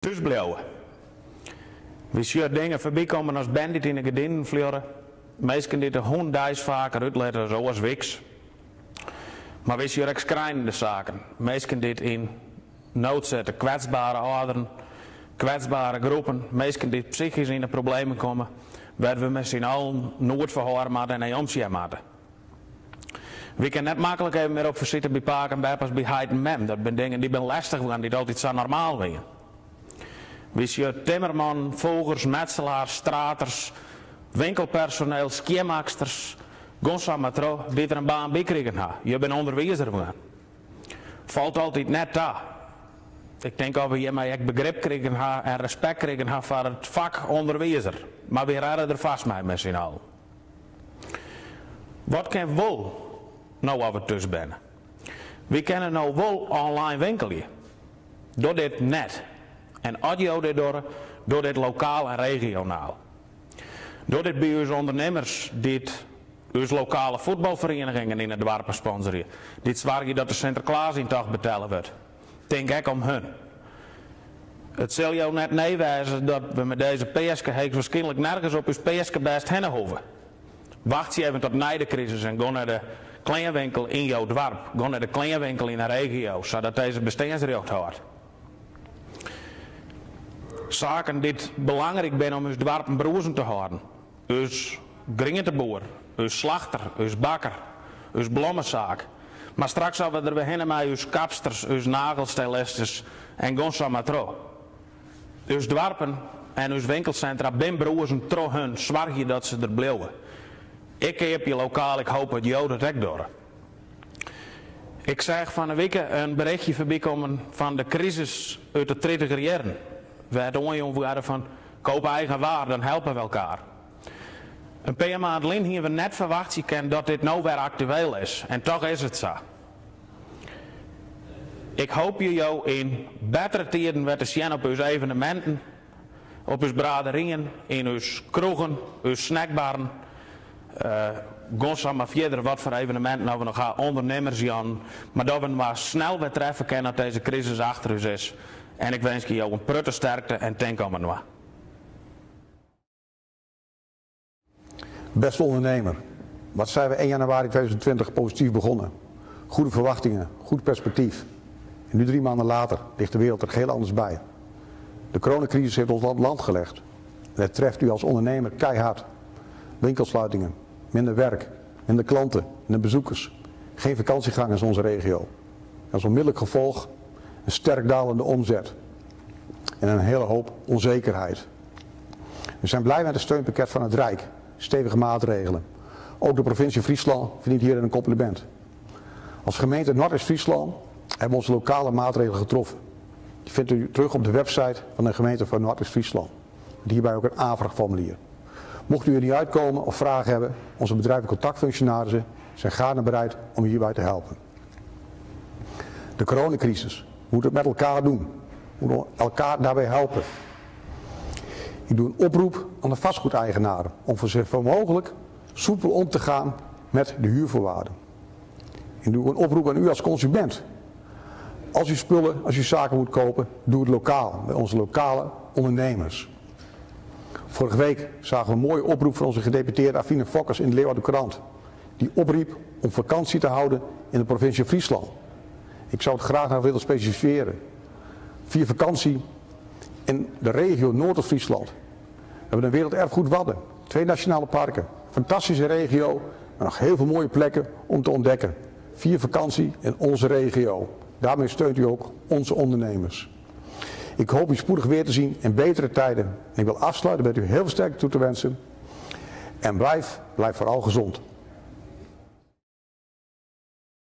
Dus blijven. We zien dingen voorbij komen als bandit in de gedienden vliegen. Meestal dit de hondijs vaker uitletten zoals Wix. Maar we zien ook schrijnende zaken. Meestal dit in nood zetten, kwetsbare ouderen, kwetsbare groepen. Meestal dit psychisch in de problemen komen. Waar we met z'n allen nooit verhoren moeten en omzien moeten. We kunnen net makkelijk even meer op verzitten bij Paak en Beppers bij Heid en Mem. Dat zijn dingen die ben lastig gaan, die altijd zo normaal zijn. We zien timmerman, vogels, metselaars, straters, winkelpersoneel, skiermaksters, gonsamatro, die er een baan bij krijgen. Je bent onderwijzer van. Valt altijd net daar. Ik denk dat we hiermee ook begrip krijgen en respect krijgen voor het vak onderwijzer. Maar we redden er vast mee met z'n allen. Wat kan wel nou als we tussen zijn? We kunnen nou wel online winkelen. Door dit net. En audio door dit lokaal en regionaal. Door dit bij onze ondernemers, dit onze lokale voetbalverenigingen in het dorp sponsoren. Dit zorgen dat de Sinterklaasintocht betalen wordt. Denk ik om hun. Het zal jou net neerwijzen dat we met deze PSK waarschijnlijk nergens op uw PSK best heen hoeven. Wacht je even tot na de crisis en ga naar de kleinwinkel in jouw dorp. Ga naar de kleinwinkel in de regio, zodat deze bestaansrecht houdt. Zaken die belangrijk zijn om ons dorp een broezen te houden. Ons gringenboer, ons slachter, ons bakker, ons blommenzaak. Maar straks zullen we er beginnen met ons kapsters, ons nagelstylisten en gonsamatro. Ons dorpen en ons winkelcentra zijn broezen tro hun, zorg je dat ze er blijven. Ik heb je lokaal, ik hoop dat jou dat ook door. Ik zeg van een week een berichtje voorbij komen van de crisis uit de 30er jaren. We hadden van koop eigen waar, dan helpen we elkaar. Een paar maanden geleden hier we net verwacht dat dit nou weer actueel is. En toch is het zo. Ik hoop je jou in betere tijden weer te zien op uw evenementen, op uw braderieën, in uw kroegen, uw snackbaren. Gaan maar verder wat voor evenementen nou we nog gaan ondernemers Jan. Maar dat we maar snel weer treffen kunnen dat deze crisis achter ons is. En ik wens je jou een prutte sterkte en denk aan me. Beste ondernemer, wat zijn we 1 januari 2020 positief begonnen? Goede verwachtingen, goed perspectief. En nu 3 maanden later ligt de wereld er heel anders bij. De coronacrisis heeft ons land gelegd. En het treft u als ondernemer keihard. Winkelsluitingen, minder werk, minder klanten, minder bezoekers. Geen vakantiegangers in onze regio. Als onmiddellijk gevolg een sterk dalende omzet. En een hele hoop onzekerheid. We zijn blij met het steunpakket van het Rijk. Stevige maatregelen. Ook de provincie Friesland verdient hier een compliment. Als gemeente Noordwest-Friesland hebben we onze lokale maatregelen getroffen. Die vindt u terug op de website van de gemeente van Noordwest-Friesland. Met hierbij ook een aanvraagformulier. Mocht u er niet uitkomen of vragen hebben, onze bedrijven contactfunctionarissen zijn gaarne bereid om u hierbij te helpen. De coronacrisis. We moeten het met elkaar doen. We moeten elkaar daarbij helpen. Ik doe een oproep aan de vastgoedeigenaren om voor zoveel mogelijk soepel om te gaan met de huurvoorwaarden. Ik doe een oproep aan u als consument. Als u spullen, als u zaken moet kopen, doe het lokaal, bij onze lokale ondernemers. Vorige week zagen we een mooie oproep van onze gedeputeerde Afine Fokkers in de Leeuwarden Courant. Die opriep om vakantie te houden in de provincie Friesland. Ik zou het graag nog willen specificeren. 4 vakantie in de regio Noord-Friesland. We hebben een werelderfgoed Wadden, 2 nationale parken, fantastische regio, maar nog heel veel mooie plekken om te ontdekken. 4 vakantie in onze regio. Daarmee steunt u ook onze ondernemers. Ik hoop u spoedig weer te zien in betere tijden. Ik wil afsluiten met u heel veel sterkte toe te wensen. En blijf vooral gezond.